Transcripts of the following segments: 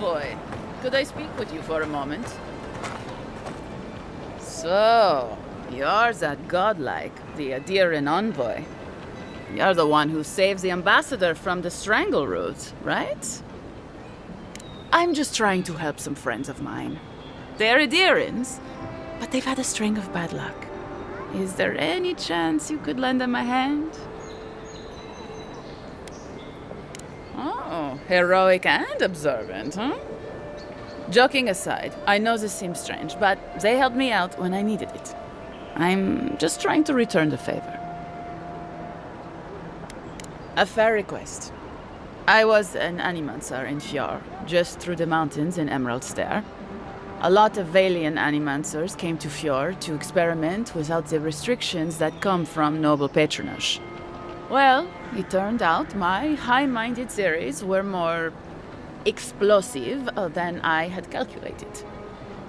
Envoy. Could I speak with you for a moment? So, you're that godlike, the Adiran envoy. You're the one who saves the ambassador from the strangle root, right? I'm just trying to help some friends of mine. They're Adirans, but they've had a string of bad luck. Is there any chance you could lend them a hand? Oh, heroic and observant, huh? Joking aside, I know this seems strange, but they helped me out when I needed it. I'm just trying to return the favor. A fair request. I was an animancer in Fjord, just through the mountains in Emerald Stair. A lot of Valian animancers came to Fjord to experiment without the restrictions that come from noble patronage. Well, it turned out my high-minded theories were more explosive than I had calculated.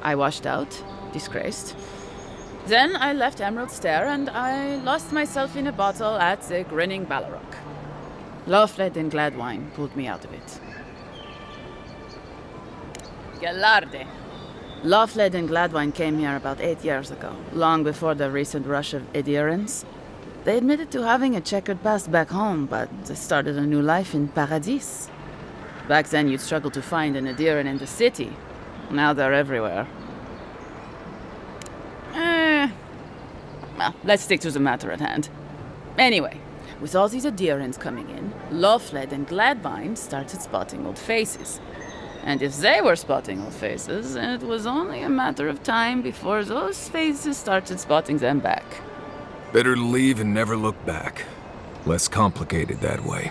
I washed out, disgraced. Then I left Emerald Stair and I lost myself in a bottle at the Grinning Ballarok. Lofled and Gladwine pulled me out of it. Galarde. Lofled and Gladwine came here about 8 years ago, long before the recent rush of Adirans. They admitted to having a checkered past back home, but they started a new life in Paradis. Back then, you'd struggle to find an Adiran in the city. Now they're everywhere. Well, let's stick to the matter at hand. Anyway, with all these Adirans coming in, Lofled and Gladwine started spotting old faces. And if they were spotting old faces, it was only a matter of time before those faces started spotting them back. Better to leave and never look back. Less complicated that way.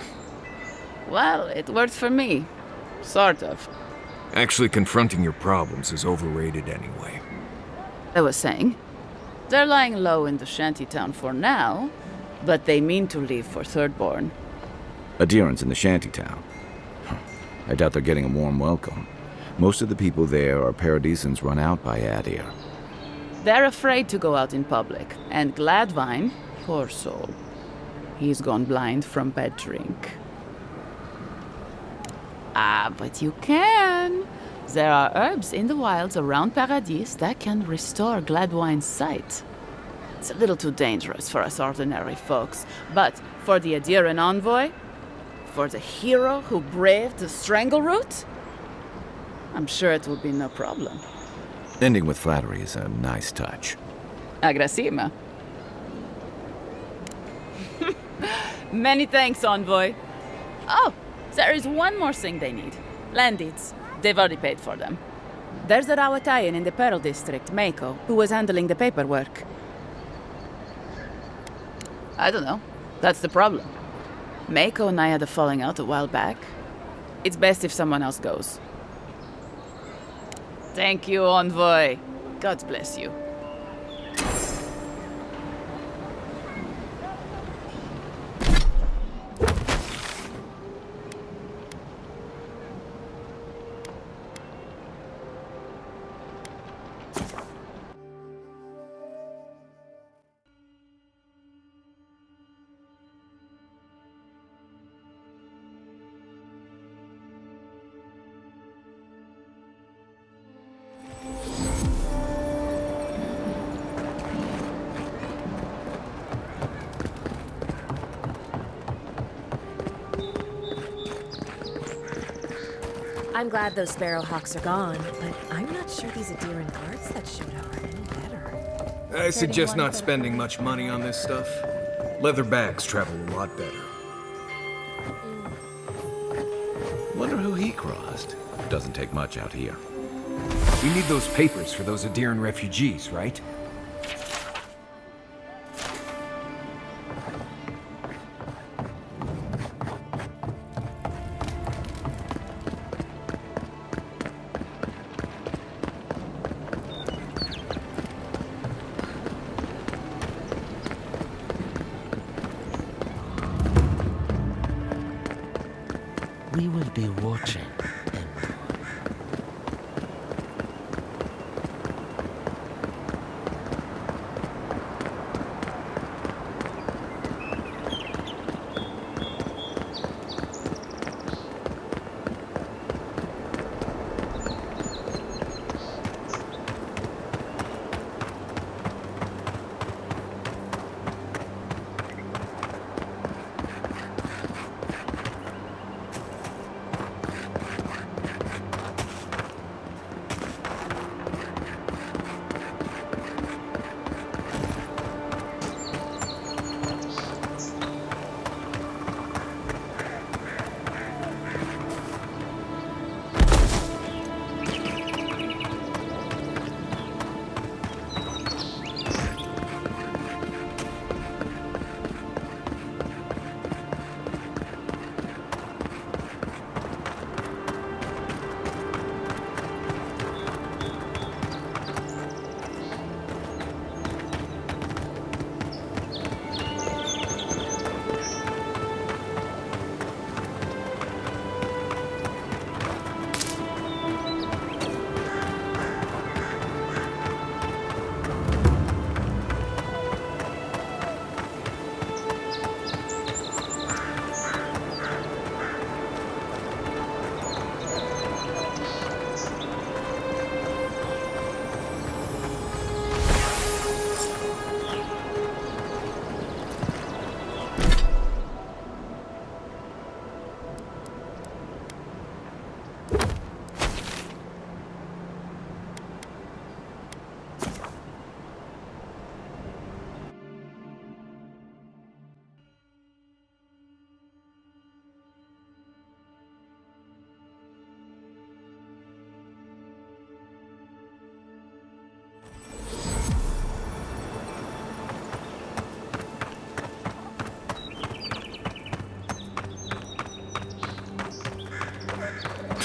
Well, it worked for me. Sort of. Actually confronting your problems is overrated anyway. I was saying, they're lying low in the shantytown for now, but they mean to leave for Thirdborn. Adirans in the shantytown. I doubt they're getting a warm welcome. Most of the people there are Paradisans run out by Adir. They're afraid to go out in public, and Gladwine, poor soul, he's gone blind from bad drink. Ah, but you can. There are herbs in the wilds around Paradis that can restore Gladwine's sight. It's a little too dangerous for us ordinary folks, but for the Adiran envoy, for the hero who braved the strangle root, I'm sure it will be no problem. Ending with flattery is a nice touch. Agrasima. Many thanks, envoy. Oh, there is one more thing they need. Land deeds. They've already paid for them. There's a Rawatayan in the Pearl District, Mako, who was handling the paperwork. I don't know. That's the problem. Mako and I had a falling out a while back. It's best if someone else goes. Thank you, envoy. God bless you. I'm glad those Sparrowhawks are gone, but I'm not sure these Adiran guards that showed up are any better. I suggest not spending much money on this stuff. Leather bags travel a lot better. Wonder who he crossed. Doesn't take much out here. We need those papers for those Adiran refugees, right? We will be watching.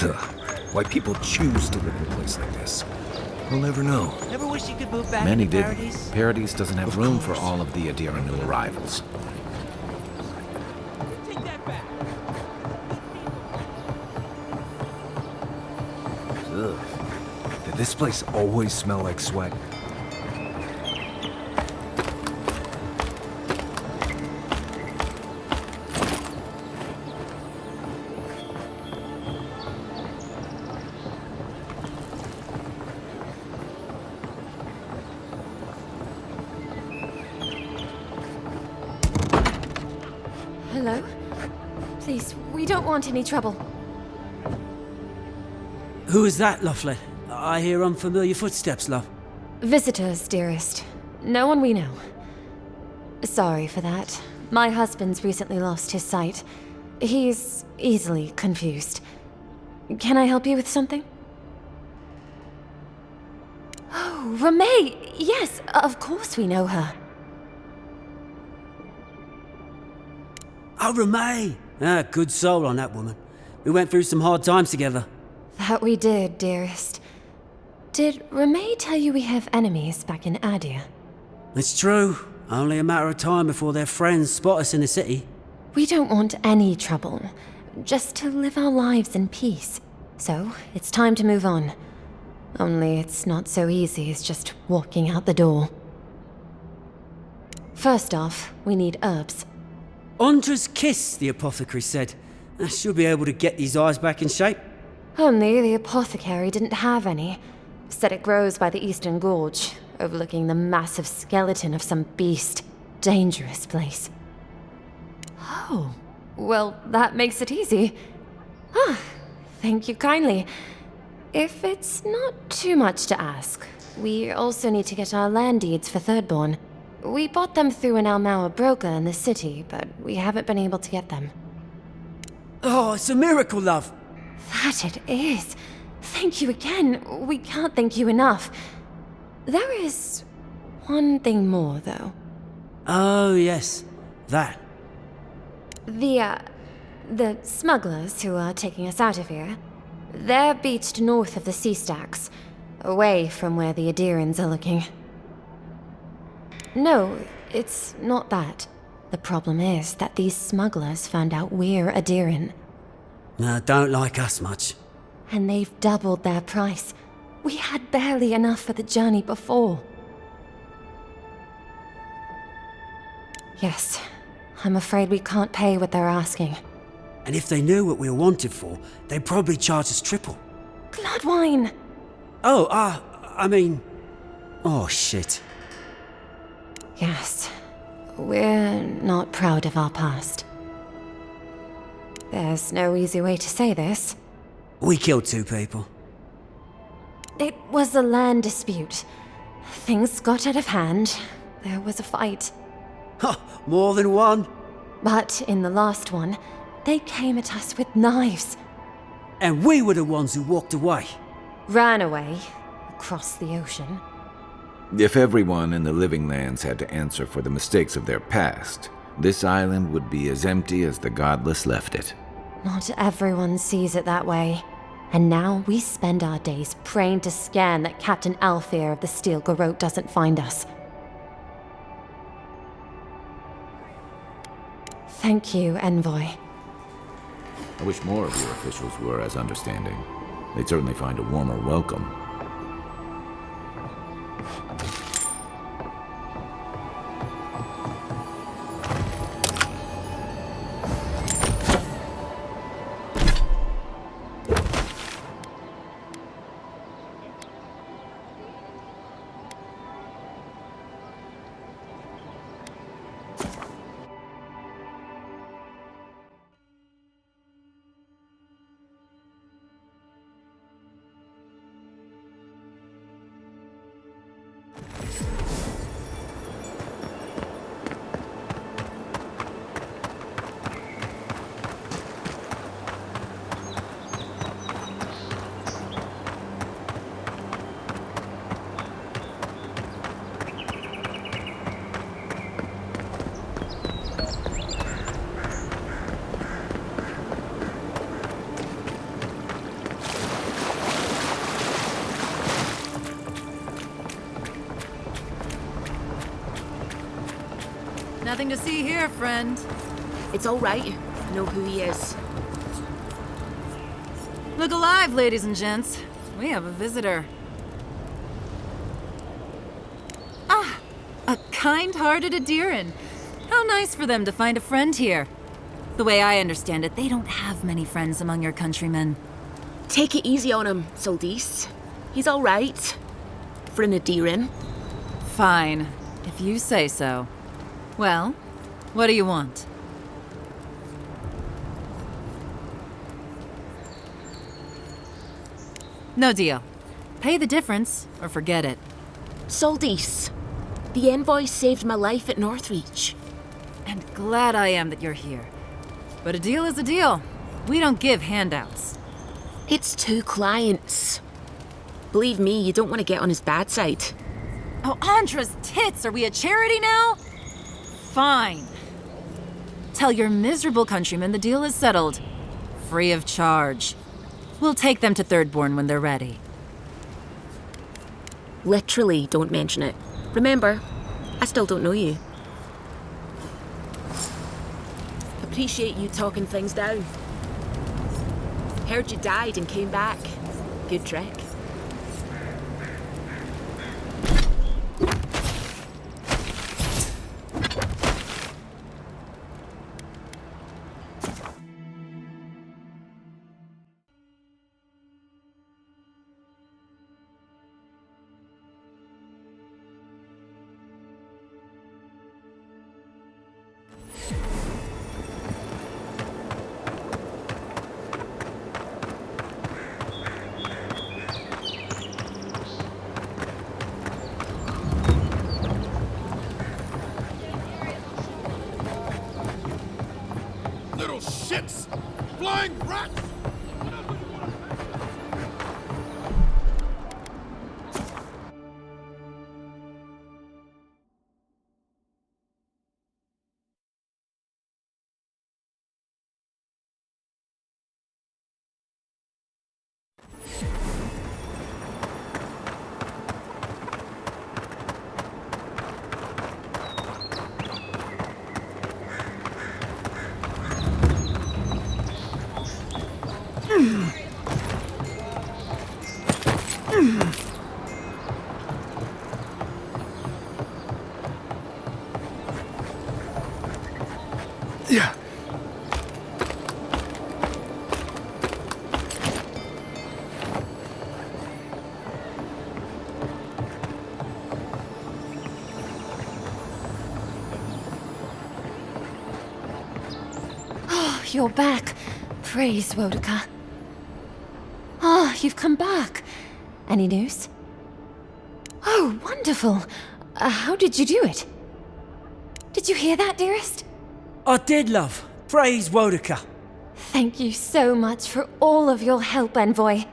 Ugh. Why people choose to live in a place like this. We'll never know. Never wish you could move back Many to didn't. Paradise? Paradise doesn't have Of room for course. all of the Adira new arrivals. Take that back. Ugh. Did this place always smell like sweat? Hello? Please, we don't want any trouble. Who is that, Lovely? I hear unfamiliar footsteps, love. Visitors, dearest. No one we know. Sorry for that. My husband's recently lost his sight. He's easily confused. Can I help you with something? Oh, Ramay! Yes, of course we know her. Oh, Ramay! Ah, good soul on that woman. We went through some hard times together. That we did, dearest. Did Ramay tell you we have enemies back in Adia? It's true. Only a matter of time before their friends spot us in the city. We don't want any trouble. Just to live our lives in peace. So, it's time to move on. Only it's not so easy as just walking out the door. First off, we need herbs. Andra's kiss, the apothecary said. I should be able to get these eyes back in shape. Only the apothecary didn't have any. Said it grows by the Eastern Gorge, overlooking the massive skeleton of some beast. Dangerous place. Oh, well, that makes it easy. Ah, thank you kindly. If it's not too much to ask, we also need to get our land deeds for Thirdborn. We bought them through an Almaua broker in the city, but we haven't been able to get them. Oh, it's a miracle, love. That it is. Thank you again. We can't thank you enough. There is one thing more, though. Oh, yes. That. The smugglers who are taking us out of here, they're beached north of the sea stacks, away from where the Adirans are looking. No, it's not that. The problem is that these smugglers found out we're Adiran, No, don't like us much. and they've doubled their price. We had barely enough for the journey before. Yes, I'm afraid we can't pay what they're asking. And if they knew what we were wanted for, they'd probably charge us triple. Bloodwine! Oh, I mean... Oh, shit. Yes, we're not proud of our past. There's no easy way to say this. We killed 2 people. It was a land dispute. Things got out of hand. There was a fight. Ha! More than one. But in the last one, they came at us with knives. And we were the ones who walked away. Ran away, across the ocean. If everyone in the living lands had to answer for the mistakes of their past, this island would be as empty as the godless left it. Not everyone sees it that way. And now we spend our days praying to scan that Captain Alfear of the Steel Garrote doesn't find us. Thank you, Envoy. I wish more of your officials were as understanding. They'd certainly find a warmer welcome. Nothing to see here, friend. It's all right. I know who he is. Look alive, ladies and gents. We have a visitor. Ah, a kind-hearted Adiran. How nice for them to find a friend here. The way I understand it, they don't have many friends among your countrymen. Take it easy on him, Soldis. He's all right. For an Adiran. Fine, if you say so. Well, what do you want? No deal. Pay the difference, or forget it. Soldis, the envoy saved my life at Northreach. And glad I am that you're here. But a deal is a deal. We don't give handouts. It's 2 clients. Believe me, you don't want to get on his bad side. Oh, Andra's tits! Are we a charity now? Fine. Tell your miserable countrymen the deal is settled. Free of charge. We'll take them to Thirdborn when they're ready. Literally, don't mention it. Remember, I still don't know you. Appreciate you talking things down. Heard you died and came back. Good trick. Little shits! Flying rats! Yeah. Oh, you're back. Praise Wodaka. Ah, you've come back. Any news? Oh, wonderful. How did you do it? Did you hear that, dearest? I did, love. Praise Wodaka. Thank you so much for all of your help, Envoy.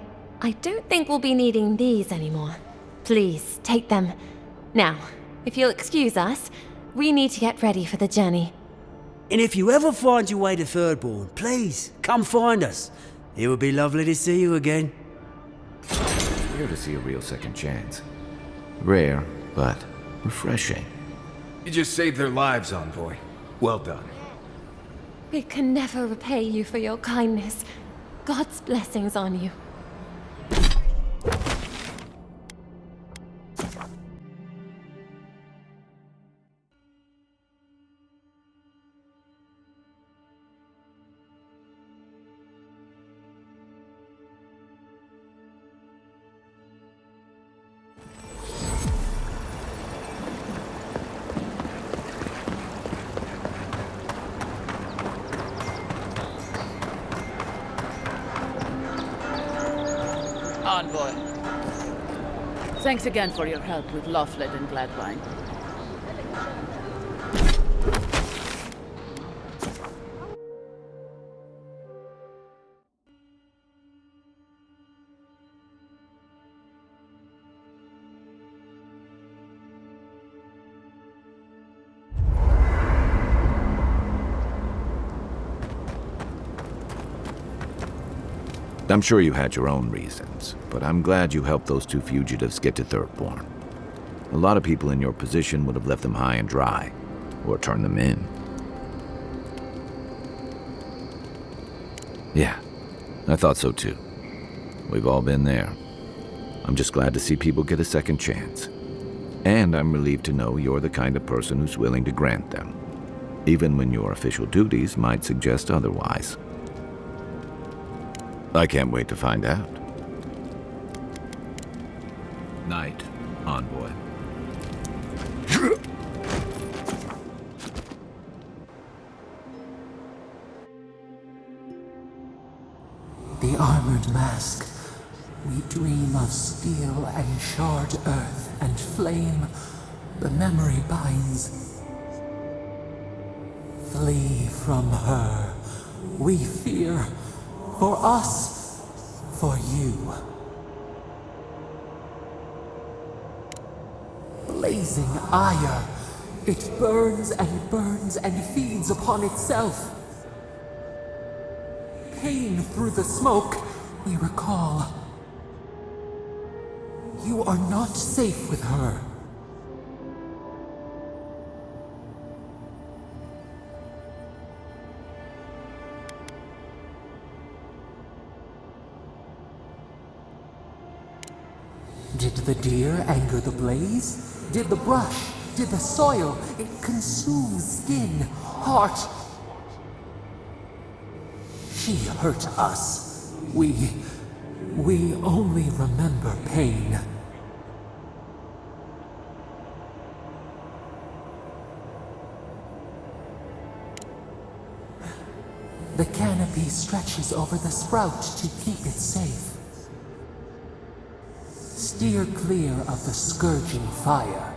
I don't think we'll be needing these anymore. Please, take them. Now, if you'll excuse us, we need to get ready for the journey. And if you ever find your way to Thirdborn, please, come find us. It would be lovely to see you again. It's rare to see a real second chance. Rare, but refreshing. You just saved their lives, Envoy. Well done. We can never repay you for your kindness. God's blessings on you. Envoy. Thanks again for your help with Laughlin and Gladwine. I'm sure you had your own reasons, but I'm glad you helped those 2 fugitives get to Thirdborn. A lot of people in your position would have left them high and dry. or turn them in. Yeah, I thought so too. We've all been there. I'm just glad to see people get a second chance. And I'm relieved to know you're the kind of person who's willing to grant them, even when your official duties might suggest otherwise. I can't wait to find out. Night, Envoy. The armored mask. We dream of steel and charred earth and flame. The memory binds. Flee from her. We fear. For us. For you. Blazing ire. It burns and feeds upon itself. Pain through the smoke, we recall. You are not safe with her. Did the deer anger the blaze? Did the brush? Did the soil? It consumes skin, heart. She hurt us. We only remember pain. The canopy stretches over the sprout to keep it safe. Steer clear of the scourging fire,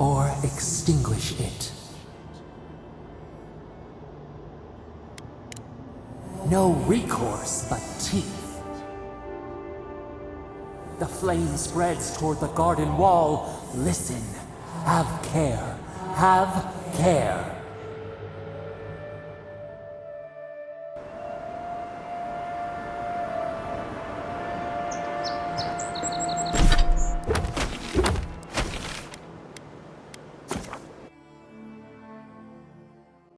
or extinguish it. No recourse but teeth. The flame spreads toward the garden wall. Listen. Have care. Have care.